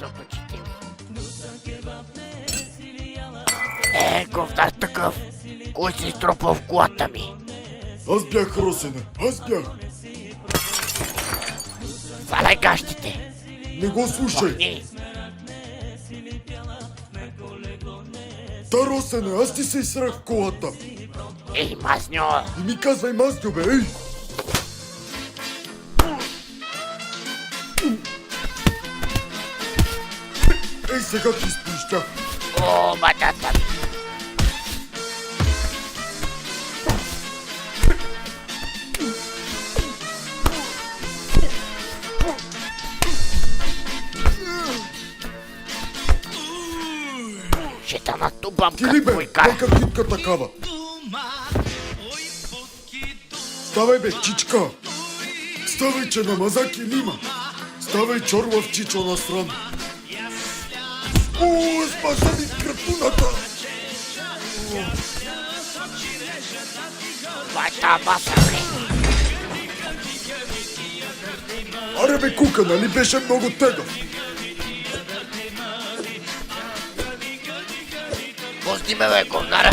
от очите ми. Говнар такъв! Кой се изтропва в колата ми? Аз бях, Росене, аз бях. Сваляй гащите! Не го слушай. Махни! Та, Росене, аз ти се изсрах в колата. Ей, мазньо! И ми казвай мазньо, бе, ей! Ей, сега ти изприщях. О, батата ми! Ще те натубам Ти ли, като бе? войкар! Нека китка такава. Ставай, бе, чичка. Ставай, че намазаки нима. Ставай, чорлав чичо насран. О, спаса ми крапуната. Твоята маса, бе! Аре, бе, кука, нали беше много тегав? Пусти ме, бе, говнара!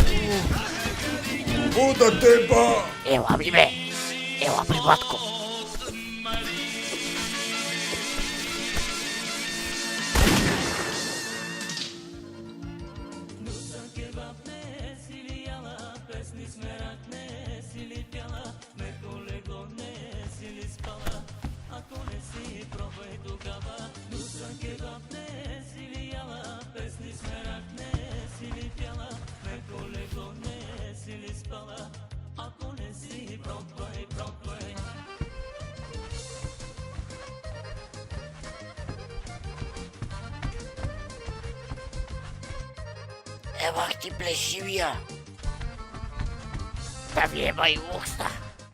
О, да теба! Ела ми, бе! Ела при Владко! Евах ти плешивия! Да ви еба и ухста!